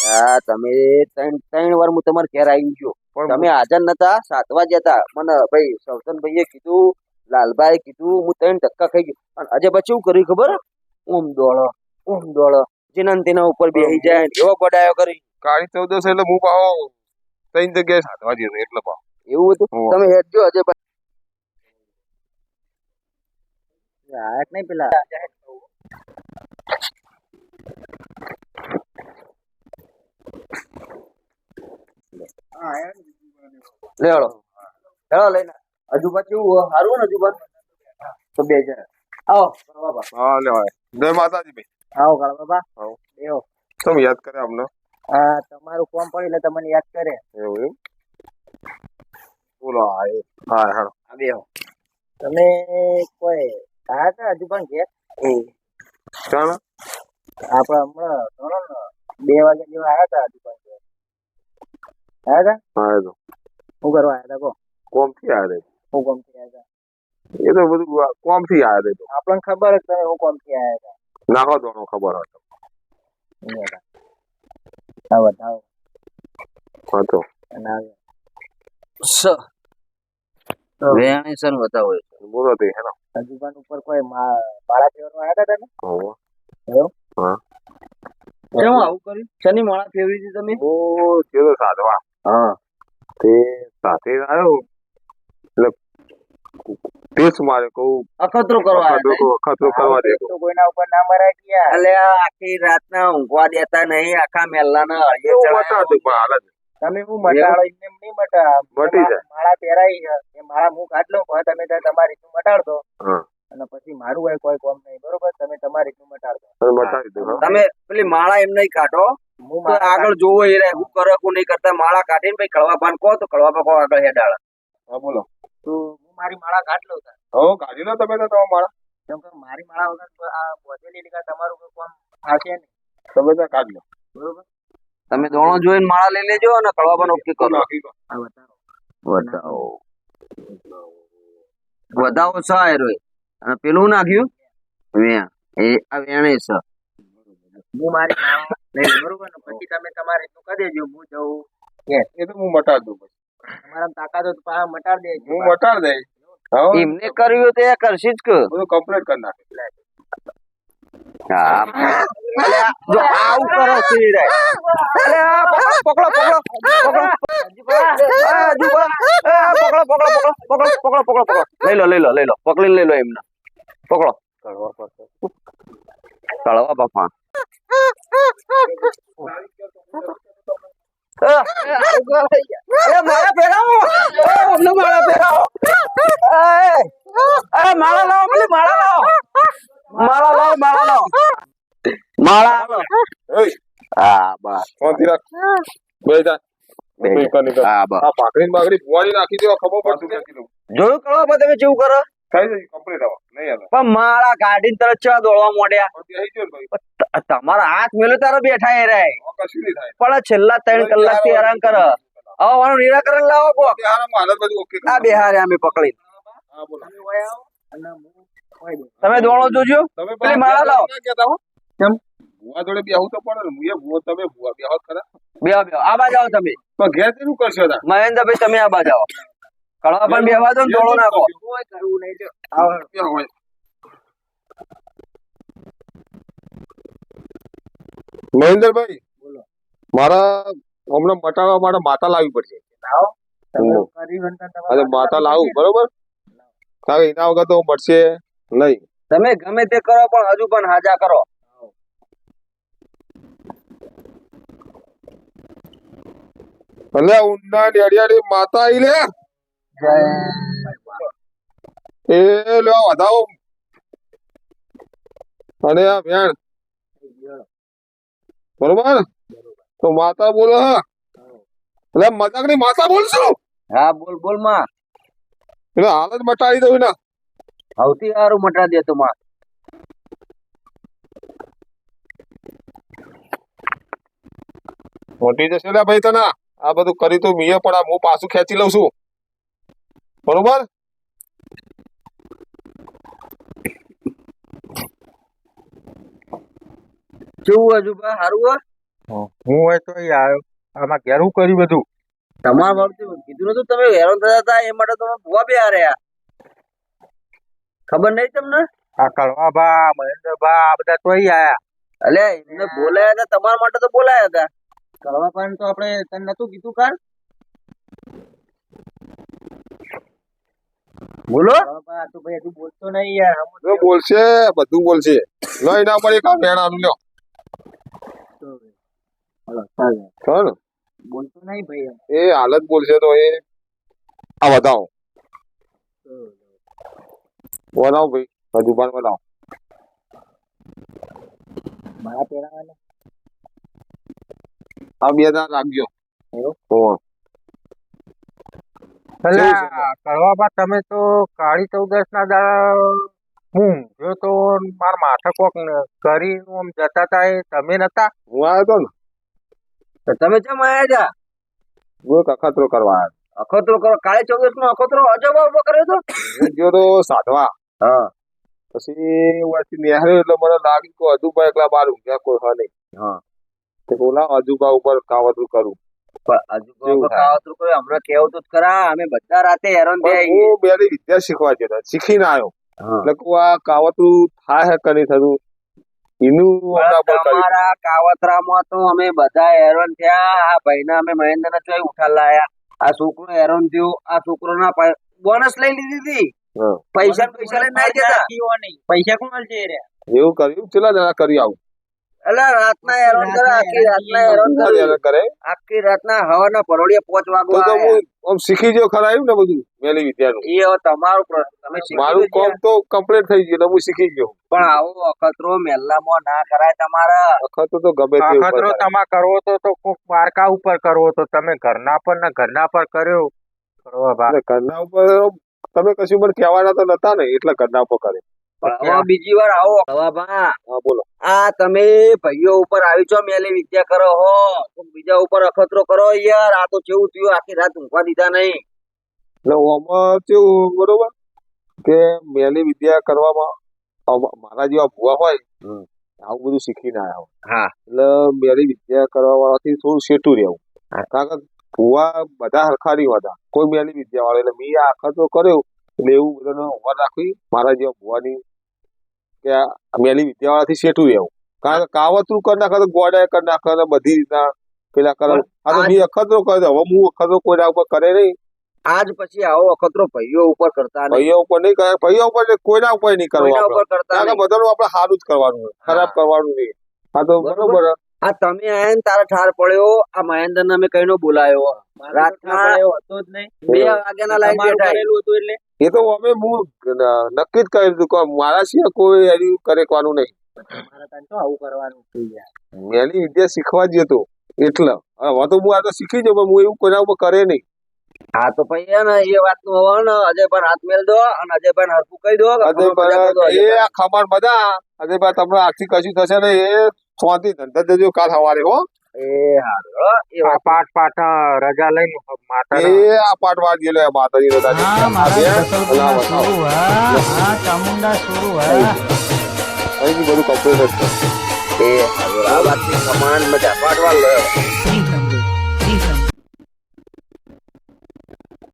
હા તમે ત્રણ ત્રણ વાર હું તમારે ઘેર આવી ગયો પણ તમે હાજર નતા 7 વાગ્યા હતા મને ભાઈ સવતનભાઈએ કીધું લાલભાઈ કીધું હું 3 ધક્કા ખાઈ ગયો અને આજે પછી શું કર્યું ખબર ઓમ દોડો જેના તેના ઉપર બેસી જાય એવો ગોડાયો કરી કાળી 14 એટલે હું પાહો ત્રણ જગ્યાએ સાધવા જયો એટલે પાહો એવું હતું હોવે. તમે હેડજો અજય આયા નહીં પેલા લે હળો હેળો લઈને હજુ પછી સારું ને હજુ પણ તો બે જણ આવો બાબા હા લે હોય જય માતાજી ભાઈ આવો કાળા બાબા આવો. બેહો તમે યાદ કરે અમને તમારું કોમ પડ્યું એટલે તમને યાદ કરે એવું એમ બોલો હા હેડો આ બેહો તમે કોઈ આયા હતા હજુ પણ ઘેર ચાલો આપડે હમણાં ઘણો ને 2 વાગ્યા જેવા આયા હતા હજુ પણ ઘેર આયા હતા હા તો શું કરવા આયા હતા કહો કોમ થી આવ્યા હું કોમ થી આયા એ તો બધું કોમ થી આવ્યા તો હતા આપણને ખબર જ તમે હું કોમ થી આયા હતા નાખો દોનો ખબર હતો આવો આવો હતો અને વેણી સર બતાવો બોલો તે હેડો હજુ પણ ઉપર કોઈ માળા ફેરવા આયા હતા તમે હોવે. એવું હા કેમ આવું કર્યું શની માળા ફેરવી હતી તમે હું ચેલો સાધવા હા તે સાથે આવ્યો એટલે ટેસ્ટ મારે કહું અખતરો કરવા આયા હતા ખતરો કરવા દે તો કોઈના ઉપર ના મરાય ગયા એટલે આખી રાતના ઊંઘવા દેતા નહીં આખા મેલ્લાના હળિયે એવું ચડાયા. બતાવતું પણ હાલ જ તમે હું મટાડો એમને નહીં મટા મટી જાય. માળા પહેરાઈ છે એ માળા હું કાઢ લઉં પણ તમે ત્યાં તમારી રીતનું મટાડતો હા અને પછી મારું હોય કોઈ કોમ નહીં બરોબર તમે તમારી રીતનું મટાડતો તમે બતાવી દો હા. તમે પેલી માળા એમ નહીં કાઢો હું આગળ જોવો એ રહે હું કરે હું નહીં કરતા માળા કાઢીને પછી કળવા પાન કહો તો કળવા પાકો આગળ હેડાળ હા બોલો તો હું મારી માળા કાઢ લઉં તાર હો કાઢી લો તમે તો તમારા માળા કેમ કે મારી માળા વગર તો આ બોધેલી લીધા તમારું કોઈ કોમ થશે નહીં તમે તો કાઢી લો બરોબર તમે દોણો જોઈને માળા લઈ લેજો અને કળવા પાન ઓકે કરો નાખી દો આ બતાવો વધાવો છે આયરો અને પેલું નાખ્યું વેણ એ આ વેણે છે હું મારી લઈ બરોબર ને પછી તમે તમારે રીતનું કરી દેજો હું જઉં એ તો હું મટાડ દઉં પછી તમારા તાકાત હોય તો પાછા મટાડ દેજો હું મટાડ દઈશ હા એમને કર્યું તો એ કરશે જ કે બધું કમ્પ્લીટ કરી નાખે હા જો આવું કરો છે ઈ રે અલે આ પકડો પકડો પકડો પકડો લઈ લો પકડી લઈ લો એમને પકડો કળવા બાપા માળા પહેરાવો માળા લાવો પેલી માળા લાવો હા બસ શાંતિ રાખ બે જા હા બસ આ પાકડી બાકડી ફુવાડી નાખી દેવા ખબર પડશે જોયું કરવા પર તમે કેવું કરો થઈ જશે કમ્પ્લીટ આવો નહીં આવે પણ માળા કાઢીને તરત ચા દોડવા મોડ્યા પણ બેસી ગયો ને ભાઈ તમારા હાથ મેલો તારો બેઠા એ રે કશું નહીં થાય પણ આ છેલ્લા 3 કલાક થી હેરાન કરે હવે મારું નિરાકરણ લાવો કો બિહારમાં હાલત બધું ઓકે આ બિહારે અમે પકડી હા બોલો તમે દોડો જોજો તમે પેલી માળા લાવો ના કહેતા હો કેમ ભુવા જોડે બેહું તો પડે ને મુએ ભુવા તમે ભુવા બેહો ખરા બે આ બાજુ આવો તમે તો ઘેર શું કરશો તા મહેન્દ્રભાઈ તમે આ બાજુ આવો કળવા પણ બેહવા દો ને દોડો નાખો ક્યાં હોય મહેન્દ્રભાઈ બોલો. મારા હમણાં મટાડવા માટે માતા લાવવી પડશે અરે માતા લાવું બરોબર કારણ કે એના વગર તો મળશે નહીં તમે ગમે તે કરો પણ હજુ પણ હાજા કરો એટલે ઊંડા ડેડિયાડી માતા આઈ લે એ લ્યો વધાવો અને આ ભેણ બરોબર તો માતા બોલો હા એટલે મજાક ની માતા બોલશું હા બોલ માં એટલે હાલ જ મટાડી દઉં ને સૌથી સારું મટા દે તો માં મોટી જશે ને ભાઈ તને આ બધું કરી તો મીએ પણ હું પાછું ખેંચી લઉં છું બરોબર કેવું હજુ સારું હું હોય તો અહીં આવ્યો આમાં ઘેર હું કર્યું બધું તમારા વખતે કીધું નતું તમે હેરાન થતા હતા એ માટે તમે ભૂવા બે રહ્યા ખબર નહીં તમને આ કળવા બા મહેન્દ્રબા આ બધા તો અહીં આયા અલે એમને બોલાયા હતા તમારા માટે તો બોલાયા હતા કરવા પણ તો આપણે તને નતું કીધું કાલ બોલો તો ભાઈ હજુ બોલતો નહીં યાર જો બોલશે બધું બોલશે લો એના પર એક આ મેણાનું લ્યો ખબર ને? બોલતો નહીં ભાઈ એ હાલત બોલશે તો એ આ બતાવો બનાવો ભાઈ હજુ પણ બનાવો મારા પેલા આ બે દાંત રાખજો એવું? હોવે. અલ્યા કળવા તમે તો કાળી ચૌદસ ના દાડા હું જો તો માર માથા કોક કરી આમ જતા તા એ તમે નતા હું આવ્યો તો ને તો તમે કેમ આયા હતા હું એક અખતરો કરવા આવ્યો અખતરો કરો કાળે ચોવીસ નો અખતરો અજબ ઉભો કર્યો તો હું ગયો તો સાધવા હા પછી વચ્ચે નિહાળ્યો એટલે મને લાગ્યું કે અજુબા એકલા બહાર ઊંઘ્યા કોઈ હા નહીં હા તો બોલા અજુબા ઉપર કાવતરું કરું પણ હજુ કેવું થાય? કાવતરું કોઈ હમણાં કેવું તો જ ખરા અમે બધા રાતે હેરાન પણ થયા હું બેની વિદ્યા શીખવા ગયો હતો શીખીને આવ્યો હા. એટલે કહું આ કાવતરું થાય હે કે નહીં થતું એનું હમણાં પર કર્યું. તમારા કાવતરામાં તો અમે બધા હેરાન થયા આ ભાઈના અમે મહેન્દ્રને ચોય ઉઠા લાયા આ છોકરો હેરાન થયો આ છોકરોના બોનસ લઈ લીધી હતી હા. પૈસા પૈસા લઈને નાઈ જતા પૈસા કોણ મળશે એવું કર્યું ચેલા જણા કરી આવું એટલે રાતના હેરાન કરે આખી રાતના હેરાન કરે એને કરે આખી રાતના હવાના પરોળિયે 5 વાગવા તો આયા. હું આમ શીખી ગયો ખરા આવ્યું ને બધું મેલી વિદ્યાનું એ હવે તમારો પ્રશ્ન તમે શીખી મારું લીધી. કોમ તો કમ્પ્લીટ થઈ ગયું એટલે હું શીખી ગયો પણ આવો અખતરો મેલ્લામાં ના કરાય તમારે અખત તો ગમે તે ઉપર અખતરો થાય. તમા કરવો તો કોક બારકા ઉપર કરવો તો તમે ઘરના પર ને ઘરના પર કર્યો કળવા બા એટલે ઘરના ઉપર તમે કશું મને કહેવાના તો નતા ને એટલે ઘરના ઉપર કરે પણ હવે બીજી વાર આવો હવાભા હા બોલો આ તમે ભાઈઓ ઉપર આવી છો મેલી વિદ્યા કરો હો તો બીજા ઉપર અખતરો કરો યાર આ તો કેવું થયું આખી રાત ઊંઘવા દીધા નહીં એટલે આમાં કેવું બરોબર કે મેલી વિદ્યા કરવામાં મારા જેવા ભૂવા હોય આવું બધું શીખીને આવ્યા હોય હા એટલે મેલી વિદ્યા કરવા વાળાથી થોડું સેટું રહેવું કારણ કે ભૂવા બધા હરખા નહીં હોતા કોઈ મેલી વિદ્યા વાળા એટલે મેં આ અખતરો કર્યો એટલે એવું બધાને ઉભા રાખવી મારા જેવા ભૂવાની કે આ મેલી વિદ્યા વાળાથી સેટું રહેવું કારણ કે કાવતરું કરી નાખે તો ગોડા કરી નાખે ને બધી રીતના પેલા કરે આ તો મેં અખતરો કર્યો હવે હું અખતરો કોઈના ઉપર કરે નહીં આજ પછી આવો અખતરો ભાઈઓ ઉપર કરતા નહીં ભાઈઓ ઉપર નહીં કરે ભાઈઓ ઉપર એટલે કોઈના ઉપર નહીં કોઈના કરવું ઉપર કરતા કારણ કે નહીં. બધાનું આપણે સારું જ કરવાનું હોય ખરાબ કરવાનું નહીં આ તો બરોબર. બરોબર આ તમે આયા ને તારા ઠાર પડ્યો આ મહેન્દ્ર ને અમે કઈનો બોલાયો રાતના 2 વાગ્યાના લાઈન બેઠા એ તો અમે હું નક્કી જ કરી દીધું કે મારા સિવાય કોઈ એની કરવાનું નહીં આવું કરવાનું મેલી વિદ્યા શીખવા જ હતો એટલે હવે તો હું આ તો શીખી જાઉં પણ હું એવું કોઈના ઉપર કરે નહીં હા તો પછી હે ને એ વાત નું હવે ને અજયભાઈ હાથ મેલ દો અને અજયભાઈ હરખું કહી દો કે અજયભાઈ ખબર એ આ ખબર બધા અજયભાઈ તમને આખી કશું થશે ને એ શાંતિ ધંધા દેજો કાલ સવારે હો એ હારું હો, એ વાત પાઠ પાઠ રજા લઈને માતા એ આ પાઠ વાર ગયેલો માતાજી નો દાદી हाँ આ महाराज બે, जसलपुर અલા में બતાવો. शुरू हुआ हाँ चामुंडा शुरू हुआ અહીંથી બધું કમ્પ્લીટ જ છે એ હારું આ વાત ની કમાન્ડ મજા પાડવા લો ठीक है